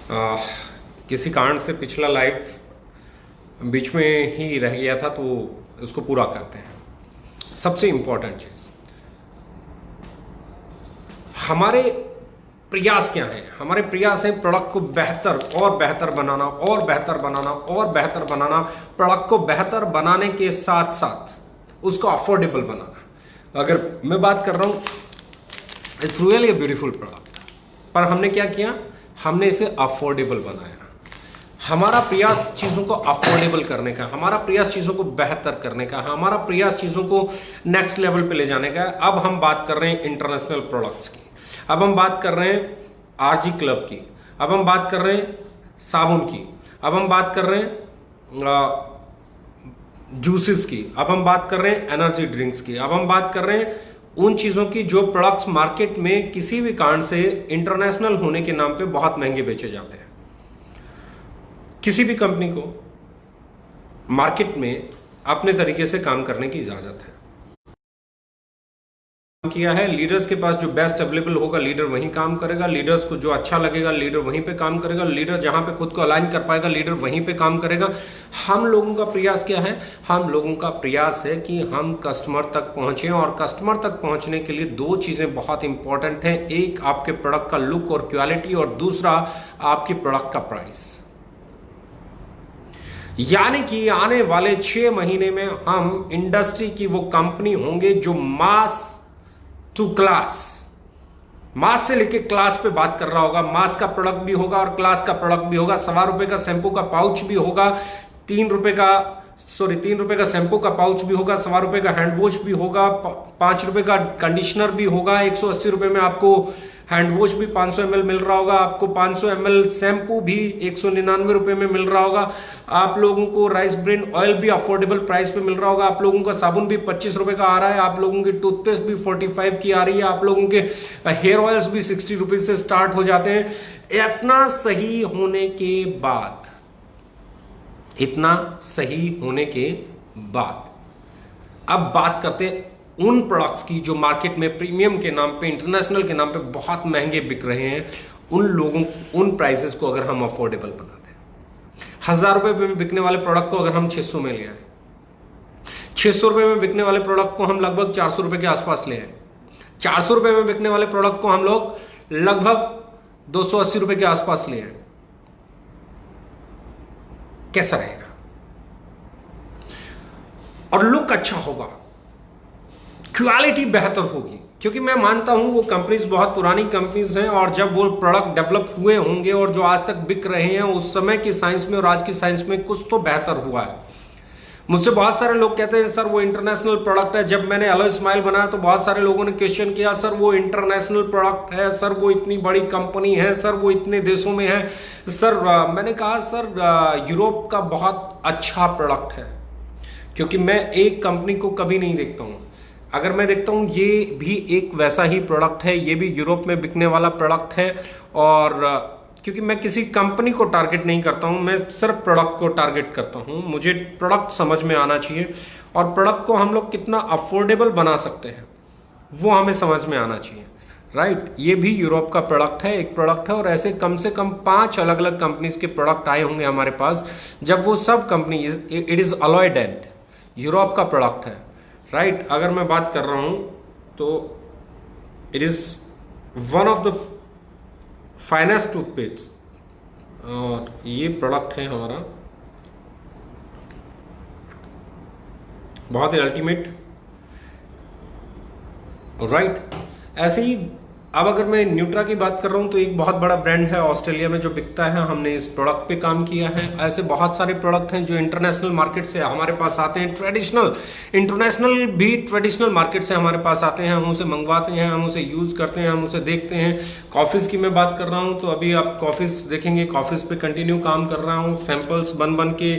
आ, किसी कारण से पिछला लाइफ बीच में ही रह गया था, तो इसको पूरा करते हैं। सबसे इंपॉर्टेंट चीज, हमारे प्रयास क्या हैं? हमारे प्रयास है प्रोडक्ट को बेहतर और बेहतर बनाना और बेहतर बनाना और बेहतर बनाना। प्रोडक्ट को बेहतर बनाने के साथ साथ उसको अफोर्डेबल बनाना। अगर मैं बात कर रहा हूं, it's really a beautiful product, पर हमने क्या किया? हमने इसे अफोर्डेबल बनाया। हमारा प्रयास चीजों को अफोर्डेबल करने का, हमारा प्रयास चीजों को बेहतर करने का, हमारा प्रयास चीजों को नेक्स्ट लेवल पे ले जाने का। अब हम बात कर रहे हैं इंटरनेशनल प्रोडक्ट्स की, अब हम बात कर रहे हैं आरजी क्लब की, अब हम बात कर रहे हैं साबुन की, अब हम बात कर रहे हैं जूसेस की, अब हम बात कर रहे हैं एनर्जी ड्रिंक्स की, अब हम बात कर रहे हैं उन चीजों की जो प्रोडक्ट्स मार्केट में किसी भी कारण से इंटरनेशनल होने के नाम पे बहुत महंगे बेचे जाते हैं। किसी भी कंपनी को मार्केट में अपने तरीके से काम करने की इजाजत है। किया है, लीडर्स के पास जो बेस्ट अवेलेबल होगा लीडर वहीं काम करेगा, लीडर्स को जो अच्छा लगेगा लीडर वहीं पे काम करेगा, लीडर जहां पे खुद को अलाइन कर पाएगा लीडर वहीं पे काम करेगा। हम लोगों का प्रयास क्या है? हम लोगों का प्रयास है कि हम कस्टमर तक पहुंचे, और कस्टमर तक पहुंचने के लिए दो चीजें बहुत इंपॉर्टेंट हैं। एक आपके प्रोडक्ट का लुक और क्वालिटी, और दूसरा आपके प्रोडक्ट का प्राइस। यानी कि आने वाले 6 महीने में हम इंडस्ट्री की वो कंपनी होंगे जो मास टू क्लास, मास से लेके क्लास पे बात कर रहा होगा। मास का प्रोडक्ट भी होगा और क्लास का प्रोडक्ट भी होगा। ₹1.25 का शैंपू का पाउच भी होगा, ₹3 का शैंपू का पाउच भी होगा, ₹1.25 का हैंड वॉश भी होगा, ₹5 का कंडीशनर भी होगा, ₹180 में आपको हैंड वॉश भी 500 ml मिल रहा होगा, आपको 500 ml शैंपू भी ₹199 में मिल रहा होगा, आप लोगों को राइस ब्रेन ऑयल भी अफोर्डेबल प्राइस पे मिल रहा होगा, आप लोगों का साबुन भी ₹25 का आ रहा है, आप लोगों की टूथपेस्ट भी 45 की आ रही है, आप लोगों के हेयर ऑयल्स भी ₹60 से स्टार्ट हो जाते हैं। इतना सही होने के बाद, इतना सही होने के बाद अब बात करते हैं उन प्रोडक्ट्स की जो मार्केट में प्रीमियम के नाम पे, इंटरनेशनल के नाम पे बहुत महंगे बिक रहे हैं। उन लोगों, उन प्राइसेस को अगर हम अफोर्डेबल बनाते हैं, ₹1000 में बिकने वाले प्रोडक्ट को अगर हम 600 में ले आए, ₹600 में बिकने वाले प्रोडक्ट को हम लगभग ₹400 के आसपास ले आए, ₹400 में बिकने वाले प्रोडक्ट को हम लोग लगभग ₹280 के आसपास ले आए, कैसा रहेगा? और लुक अच्छा होगा, क्वालिटी बेहतर होगी, क्योंकि मैं मानता हूं वो कंपनीज बहुत पुरानी कंपनीज हैं, और जब वो प्रोडक्ट डेवलप हुए होंगे और जो आज तक बिक रहे हैं, उस समय की साइंस में और आज की साइंस में कुछ तो बेहतर हुआ है। मुझसे बहुत सारे लोग कहते हैं सर वो इंटरनेशनल प्रोडक्ट है। जब मैंने एलो स्माइल बनाया तो बहुत सारे लोगों ने क्वेश्चन किया, सर वो इंटरनेशनल प्रोडक्ट है, सर वो इतनी बड़ी कंपनी है, सर वो इतने देशों में है। सर मैंने कहा सर यूरोप का बहुत अच्छा प्रोडक्ट है, क्योंकि मैं एक कंपनी को कभी नहीं देखता हूं। अगर मैं देखता हूं ये भी एक वैसा ही प्रोडक्ट है, ये भी यूरोप में बिकने वाला प्रोडक्ट है, और क्योंकि मैं किसी कंपनी को टारगेट नहीं करता हूं, मैं सिर्फ प्रोडक्ट को टारगेट करता हूं। मुझे प्रोडक्ट समझ में आना चाहिए, और प्रोडक्ट को हम लोग कितना अफोर्डेबल बना सकते हैं वो हमें समझ में आना चाहिए, राइट? ये भी यूरोप का प्रोडक्ट है, एक प्रोडक्ट है, और ऐसे कम से कम 5 अलग अलग कंपनीज के प्रोडक्ट आए होंगे हमारे पास। जब वो सब company, it is Aloe Dent, Europe का प्रोडक्ट है, राइट? अगर मैं बात कर रहा हूं तो it is one of the finest toothpaste, और ये प्रोडक्ट है हमारा बहुत ही अल्टीमेट, राइट? ऐसे ही अब अगर मैं न्यूट्रा की बात कर रहा हूं तो एक बहुत बड़ा ब्रांड है ऑस्ट्रेलिया में जो बिकता है, हमने इस प्रोडक्ट पे काम किया है। ऐसे बहुत सारे प्रोडक्ट हैं जो इंटरनेशनल मार्केट से हमारे पास आते हैं, ट्रेडिशनल, इंटरनेशनल भी ट्रेडिशनल मार्केट से हमारे पास आते हैं, हम उसे मंगवाते हैं, हम उसे यूज करते हैं, हम उसे देखते हैं। कॉफीज की मैं बात कर रहा हूँ तो अभी आप कॉफीज देखेंगे, कॉफीज पे कंटिन्यू काम कर रहा हूँ, सैंपल्स बन के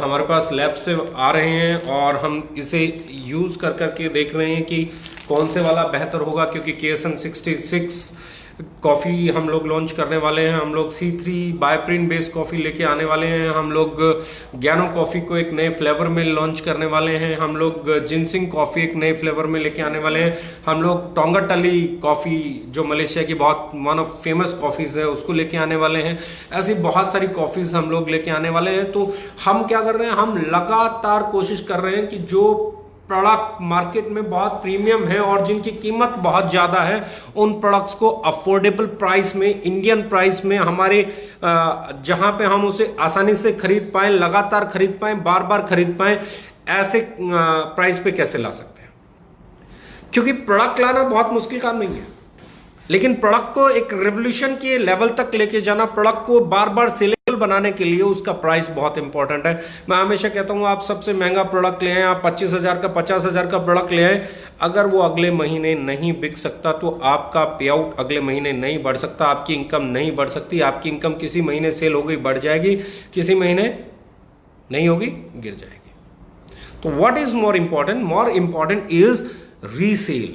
हमारे पास लैब से आ रहे हैं, और हम इसे यूज कर करके देख रहे हैं कि कौन से वाला बेहतर होगा, क्योंकि KSM 66 कॉफ़ी हम लोग लॉन्च करने वाले हैं। हम लोग C3 बायोप्रिन बेस्ड कॉफ़ी लेके आने वाले हैं। हम लोग ज्ञानो कॉफ़ी को एक नए फ्लेवर में लॉन्च करने वाले हैं। हम लोग जिनसिंग कॉफ़ी एक नए फ्लेवर में लेके आने वाले हैं। हम लोग टोंगाटली कॉफ़ी जो मलेशिया की बहुत वन ऑफ फेमस कॉफ़ीज़ है उसको लेके आने वाले हैं। ऐसी बहुत सारी कॉफ़ीज़ हम लोग लेके आने वाले हैं। तो हम क्या कर रहे हैं, हम लगातार कोशिश कर रहे हैं कि जो प्रोडक्ट मार्केट में बहुत प्रीमियम है और जिनकी कीमत बहुत ज़्यादा है, उन प्रोडक्ट्स को अफोर्डेबल प्राइस में, इंडियन प्राइस में, हमारे जहां पे हम उसे आसानी से खरीद पाएं, लगातार खरीद पाएं, बार बार खरीद पाएं, ऐसे प्राइस पे कैसे ला सकते हैं। क्योंकि प्रोडक्ट लाना बहुत मुश्किल काम नहीं है, लेकिन प्रोडक्ट को एक रेवोल्यूशन के लेवल तक लेके जाना, प्रोडक्ट को बार बार सेलेबल बनाने के लिए उसका प्राइस बहुत इंपॉर्टेंट है। मैं हमेशा कहता हूं आप सबसे महंगा प्रोडक्ट ले आए, आप 25,000 का 50,000 का प्रोडक्ट ले आए, अगर वो अगले महीने नहीं बिक सकता तो आपका पे आउट अगले महीने नहीं बढ़ सकता, आपकी इनकम नहीं बढ़ सकती। आपकी इनकम किसी महीने सेल हो गई बढ़ जाएगी, किसी महीने नहीं होगी गिर जाएगी। तो what is more important? More important is resale.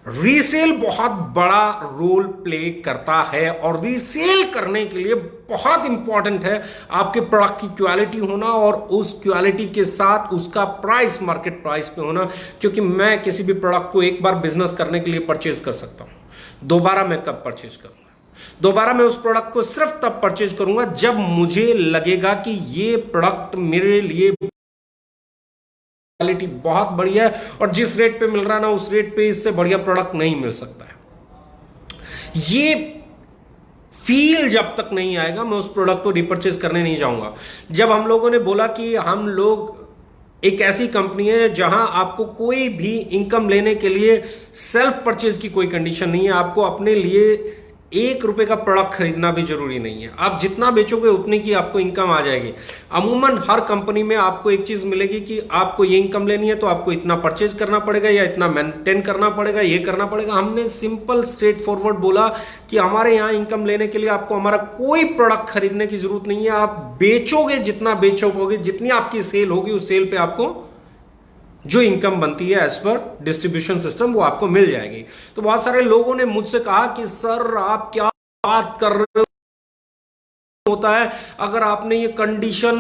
Resale बहुत बड़ा रोल प्ले करता है और रीसेल करने के लिए बहुत इंपॉर्टेंट है आपके प्रोडक्ट की क्वालिटी होना और उस क्वालिटी के साथ उसका प्राइस मार्केट प्राइस पे होना। क्योंकि मैं किसी भी प्रोडक्ट को एक बार बिजनेस करने के लिए परचेज कर सकता हूं, दोबारा मैं कब परचेज करूंगा? दोबारा मैं उस प्रोडक्ट को सिर्फ तब परचेज करूंगा जब मुझे लगेगा कि ये प्रोडक्ट मेरे लिए क्वालिटी बहुत बढ़िया है और जिस रेट पे मिल रहा है ना, उस रेट पे इससे बढ़िया प्रोडक्ट नहीं मिल सकता है। ये फील जब तक नहीं आएगा मैं उस प्रोडक्ट को रिपर्चेज करने नहीं जाऊंगा। जब हम लोगों ने बोला कि हम लोग एक ऐसी कंपनी है जहां आपको कोई भी इनकम लेने के लिए सेल्फ परचेज की कोई कंडीशन नहीं है, आपको अपने लिए ₹1 का प्रोडक्ट खरीदना भी जरूरी नहीं है, आप जितना बेचोगे उतनी की आपको इनकम आ जाएगी। अमूमन हर कंपनी में आपको एक चीज मिलेगी कि आपको ये इनकम लेनी है तो आपको इतना परचेज करना पड़ेगा या इतना मेंटेन करना पड़ेगा, ये करना पड़ेगा। हमने सिंपल स्ट्रेट फॉरवर्ड बोला कि हमारे यहाँ इनकम लेने के लिए आपको हमारा कोई प्रोडक्ट खरीदने की जरूरत नहीं है। आप बेचोगे जितना बेचोगे, जितनी आपकी सेल होगी उस सेल पे आपको जो इनकम बनती है एज पर डिस्ट्रीब्यूशन सिस्टम वो आपको मिल जाएगी। तो बहुत सारे लोगों ने मुझसे कहा कि सर आप क्या बात कर रहे हो, होता है अगर आपने ये कंडीशन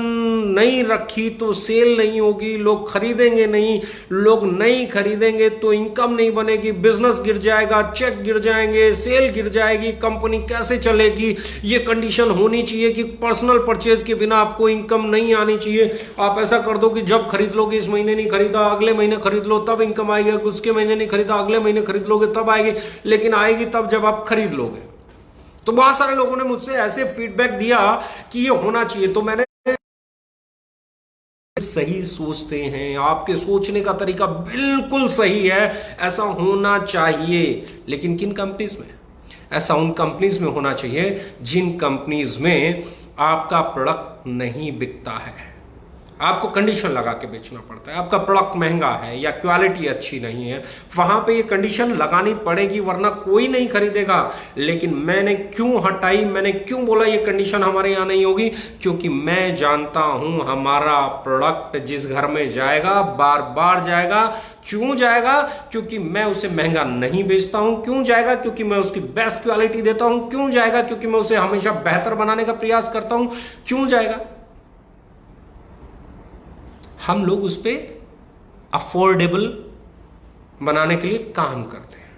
नहीं रखी तो सेल नहीं होगी, लोग खरीदेंगे नहीं, लोग नहीं खरीदेंगे तो इनकम नहीं बनेगी, बिजनेस गिर जाएगा, चेक गिर जाएंगे, सेल गिर जाएगी, कंपनी कैसे चलेगी। ये कंडीशन होनी चाहिए कि पर्सनल परचेज के बिना आपको इनकम नहीं आनी चाहिए। आप ऐसा कर दो कि जब खरीद लोगे, इस महीने नहीं खरीदा अगले महीने खरीद लो तब इनकम आएगी, उसके महीने नहीं खरीदा अगले महीने खरीद लोगे तब आएगी, लेकिन आएगी तब जब आप खरीद लोगे। तो बहुत सारे लोगों ने मुझसे ऐसे फीडबैक दिया कि ये होना चाहिए। तो मैंने सही सोचते हैं, आपके सोचने का तरीका बिल्कुल सही है, ऐसा होना चाहिए, लेकिन किन कंपनीज में? ऐसा उन कंपनीज में होना चाहिए जिन कंपनीज में आपका प्रोडक्ट नहीं बिकता है, आपको कंडीशन लगा के बेचना पड़ता है, आपका प्रोडक्ट महंगा है या क्वालिटी अच्छी नहीं है, वहां पे ये कंडीशन लगानी पड़ेगी वरना कोई नहीं खरीदेगा। लेकिन मैंने क्यों हटाई, मैंने क्यों बोला ये कंडीशन हमारे यहाँ नहीं होगी? क्योंकि मैं जानता हूं हमारा प्रोडक्ट जिस घर में जाएगा बार बार जाएगा। क्यों जाएगा? क्योंकि मैं उसे महंगा नहीं बेचता हूं। क्यों जाएगा? क्योंकि मैं उसकी बेस्ट क्वालिटी देता हूं। क्यों जाएगा? क्योंकि मैं उसे हमेशा बेहतर बनाने का प्रयास करता हूं। क्यों जाएगा? हम लोग उस पर अफोर्डेबल बनाने के लिए काम करते हैं।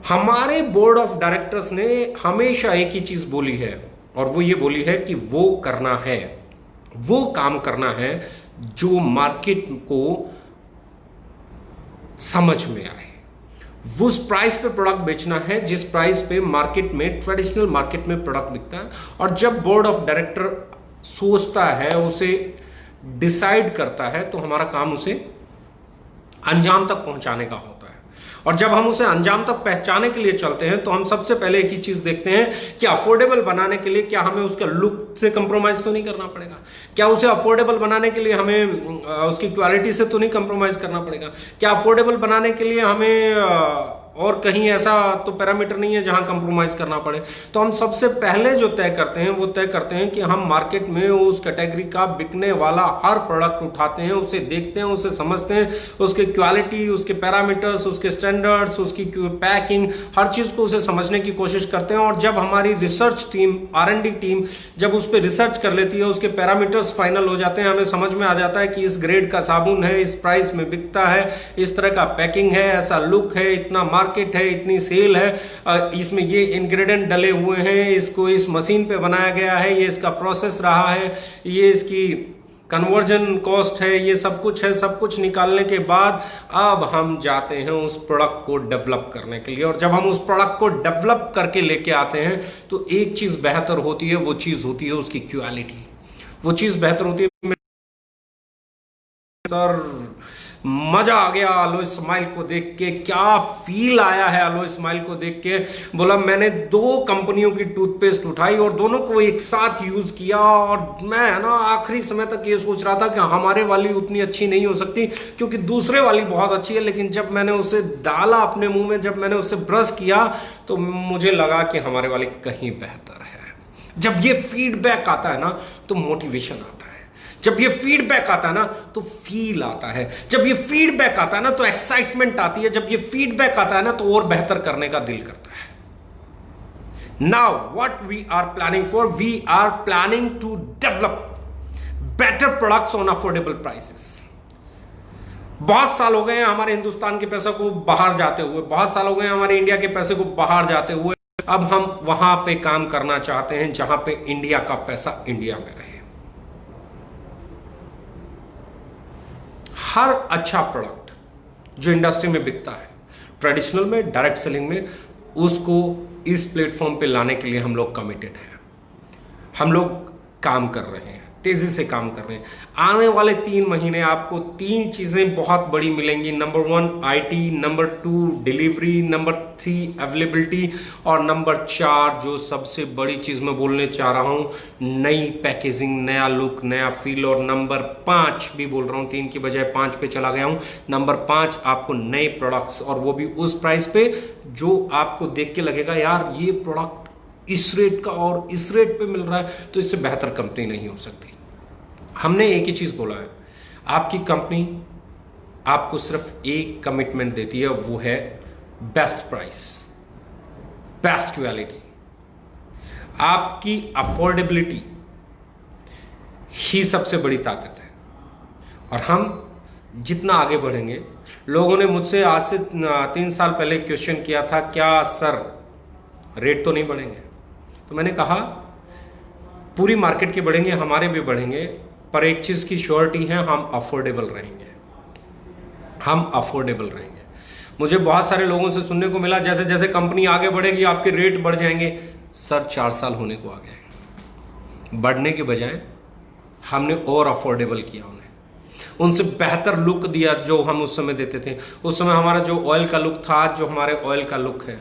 हमारे बोर्ड ऑफ डायरेक्टर्स ने हमेशा एक ही चीज बोली है और वो ये बोली है कि वो करना है, वो काम करना है जो मार्केट को समझ में आए, वो उस प्राइस पे प्रोडक्ट बेचना है जिस प्राइस पे मार्केट में, ट्रेडिशनल मार्केट में प्रोडक्ट बिकता है। और जब बोर्ड ऑफ डायरेक्टर सोचता है, उसे डिसाइड करता है, तो हमारा काम उसे अंजाम तक पहुंचाने का होता है। और जब हम उसे अंजाम तक पहुंचाने के लिए चलते हैं तो हम सबसे पहले एक ही चीज देखते हैं कि अफोर्डेबल बनाने के लिए क्या हमें उसका लुक से कंप्रोमाइज तो नहीं करना पड़ेगा, क्या उसे अफोर्डेबल बनाने के लिए हमें उसकी क्वालिटी से तो नहीं कंप्रोमाइज करना पड़ेगा, क्या अफोर्डेबल बनाने के लिए हमें और कहीं ऐसा तो पैरामीटर नहीं है जहां कंप्रोमाइज करना पड़े। तो हम सबसे पहले जो तय करते हैं वो तय करते हैं कि हम मार्केट में उस कैटेगरी का बिकने वाला हर प्रोडक्ट उठाते हैं, उसे देखते हैं, उसे समझते हैं, उसकी क्वालिटी, उसके पैरामीटर्स, उसके स्टैंडर्ड्स, उसकी पैकिंग, हर चीज को उसे समझने की कोशिश करते हैं। और जब हमारी रिसर्च टीम, R&D टीम जब उस पर रिसर्च कर लेती है, उसके पैरामीटर्स फाइनल हो जाते हैं, हमें समझ में आ जाता है कि इस ग्रेड का साबुन है, इस प्राइस में बिकता है, इस तरह का पैकिंग है, ऐसा लुक है, इतना मार्केट है, इतनी सेल है, इसमें ये इंग्रेडिएंट डले हुए हैं, इसको इस मशीन पे बनाया गया है, ये इसका प्रोसेस रहा है, ये इसकी कन्वर्जन कॉस्ट है, ये सब कुछ है। सब कुछ निकालने के बाद अब हम जाते हैं उस प्रोडक्ट को डेवलप करने के लिए। और जब हम उस प्रोडक्ट को डेवलप करके लेके आते हैं तो एक चीज बेहतर होती है, वो चीज होती है उसकी क्वालिटी। वो चीज बेहतर होती है। सर मजा आ गया अलोय स्माइल को देख के, क्या फील आया है अलोय स्माइल को देख के। बोला मैंने 2 कंपनियों की टूथपेस्ट उठाई और दोनों को एक साथ यूज किया, और मैं है ना आखिरी समय तक ये सोच रहा था कि हमारे वाली उतनी अच्छी नहीं हो सकती क्योंकि दूसरे वाली बहुत अच्छी है। लेकिन जब मैंने उसे डाला अपने मुंह में, जब मैंने उससे ब्रश किया तो मुझे लगा कि हमारे वाली कहीं बेहतर है। जब ये फीडबैक आता है ना तो मोटिवेशन आता है, जब ये फीडबैक आता है ना तो फील आता है, जब ये फीडबैक आता है ना तो एक्साइटमेंट आती है, जब ये फीडबैक आता है ना तो और बेहतर करने का दिल करता है। Now what we are planning for, we are planning to develop better products on affordable prices. बहुत साल हो गए हैं हमारे हिंदुस्तान के पैसे को बाहर जाते हुए, बहुत साल हो गए हैं हमारे इंडिया के पैसे को बाहर जाते हुए। अब हम वहां पे काम करना चाहते हैं जहां पे इंडिया का पैसा इंडिया में रहे। हर अच्छा प्रोडक्ट जो इंडस्ट्री में बिकता है, ट्रेडिशनल में, डायरेक्ट सेलिंग में, उसको इस प्लेटफॉर्म पे लाने के लिए हम लोग कमिटेड हैं। हम लोग काम कर रहे हैं, तेजी से काम कर रहे हैं। आने वाले 3 महीने आपको 3 चीजें बहुत बड़ी मिलेंगी। Number 1 IT, number 2 delivery, number 3 availability, और नंबर 4 जो सबसे बड़ी चीज मैं बोलने चाह रहा हूं, नई पैकेजिंग, नया लुक, नया फील। और नंबर 5 भी बोल रहा हूं, 3 की बजाय 5 पे चला गया हूं। नंबर 5 आपको नए प्रोडक्ट्स, और वो भी उस प्राइस पे जो आपको देख के लगेगा यार ये प्रोडक्ट इस रेट का और इस रेट पे मिल रहा है तो इससे बेहतर कंपनी नहीं हो सकती। हमने एक ही चीज बोला है, आपकी कंपनी आपको सिर्फ एक कमिटमेंट देती है, वो है बेस्ट प्राइस, बेस्ट क्वालिटी। आपकी अफोर्डेबिलिटी ही सबसे बड़ी ताकत है। और हम जितना आगे बढ़ेंगे, लोगों ने मुझसे आज से 3 साल पहले क्वेश्चन किया था, क्या सर रेट तो नहीं बढ़ेंगे? तो मैंने कहा पूरी मार्केट के बढ़ेंगे, हमारे भी बढ़ेंगे, पर एक चीज की श्योरिटी है, हम अफोर्डेबल रहेंगे, हम अफोर्डेबल रहेंगे। मुझे बहुत सारे लोगों से सुनने को मिला जैसे जैसे कंपनी आगे बढ़ेगी आपके रेट बढ़ जाएंगे। सर 4 साल होने को आ गए, बढ़ने के बजाय हमने और अफोर्डेबल किया, उन्हें उनसे बेहतर लुक दिया जो हम उस समय देते थे। उस समय हमारा जो ऑयल का लुक था, आज जो हमारे ऑयल का लुक है,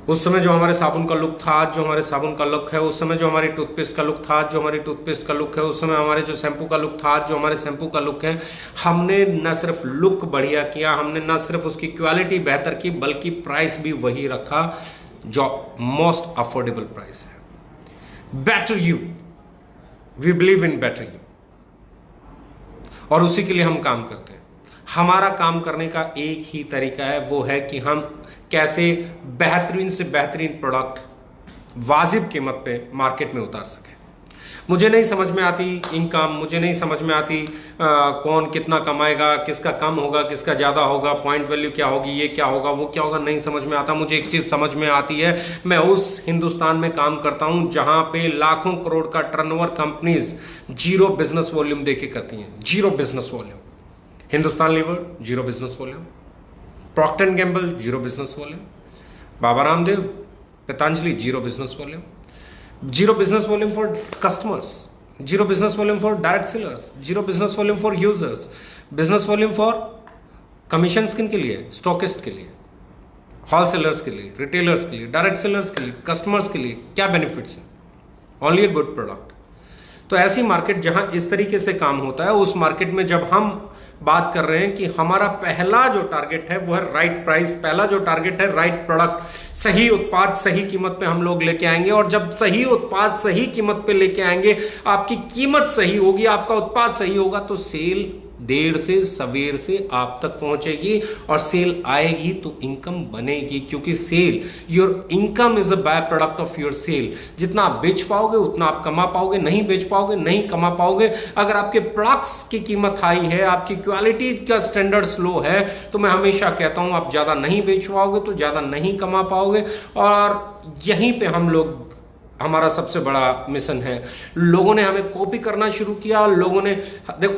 उस समय जो हमारे साबुन का लुक था, आज जो हमारे साबुन का लुक है, उस समय जो हमारी टूथपेस्ट का लुक था, आज जो हमारी टूथपेस्ट का लुक है, उस समय हमारे जो शैम्पू का लुक था, आज जो हमारे शैम्पू का लुक है। हमने न सिर्फ लुक बढ़िया किया, हमने न सिर्फ उसकी क्वालिटी बेहतर की, बल्कि प्राइस भी वही रखा जो मोस्ट अफोर्डेबल प्राइस है। Better you, we believe in better you, और उसी के लिए हम काम करते हैं। हमारा काम करने का एक ही तरीका है, वो है कि हम कैसे बेहतरीन से बेहतरीन प्रोडक्ट वाजिब कीमत पे मार्केट में उतार सकें। मुझे नहीं समझ में आती इनकम, मुझे नहीं समझ में आती कौन कितना कमाएगा, किसका कम होगा, किसका ज़्यादा होगा, पॉइंट वैल्यू क्या होगी, ये क्या होगा, वो क्या होगा, नहीं समझ में आता। मुझे एक चीज़ समझ में आती है, मैं उस हिंदुस्तान में काम करता हूँ जहाँ पे लाखों करोड़ का टर्नओवर कंपनीज 0 बिजनेस वॉल्यूम देके करती हैं, 0 business volume. Hindustan Lever 0 business volume, Procter and Gamble 0 business volume, Baba Ramdev, Patanjali 0 business volume, 0 business volume for customers, 0 business volume for direct sellers, 0 business volume for users, business volume for commission किन के लिए, stockist के लिए, wholesalers के लिए, retailers के लिए, direct sellers के लिए, कस्टमर्स के लिए क्या बेनिफिट्स हैं? Only a good product. तो ऐसी मार्केट जहां इस तरीके से काम होता है, उस मार्केट में जब हम बात कर रहे हैं कि हमारा पहला जो टारगेट है वो है राइट प्राइस, पहला जो टारगेट है राइट प्रोडक्ट, सही उत्पाद सही कीमत पे हम लोग लेके आएंगे। और जब सही उत्पाद सही कीमत पे लेके आएंगे, आपकी कीमत सही होगी, आपका उत्पाद सही होगा, तो सेल देर से सवेर से आप तक पहुंचेगी, और सेल आएगी तो इनकम बनेगी, क्योंकि sale, your income is a by product of your sale. जितना आप बेच पाओगे उतना आप कमा पाओगे, नहीं बेच पाओगे नहीं कमा पाओगे। अगर आपके प्रोडक्ट्स की कीमत हाई है, आपकी क्वालिटी का स्टैंडर्ड लो है, तो मैं हमेशा कहता हूं आप ज्यादा नहीं बेच पाओगे तो ज्यादा नहीं कमा पाओगे। और यहीं पे हम लोग, हमारा सबसे बड़ा मिशन है। लोगों ने हमें कॉपी करना शुरू किया, लोगों ने देखो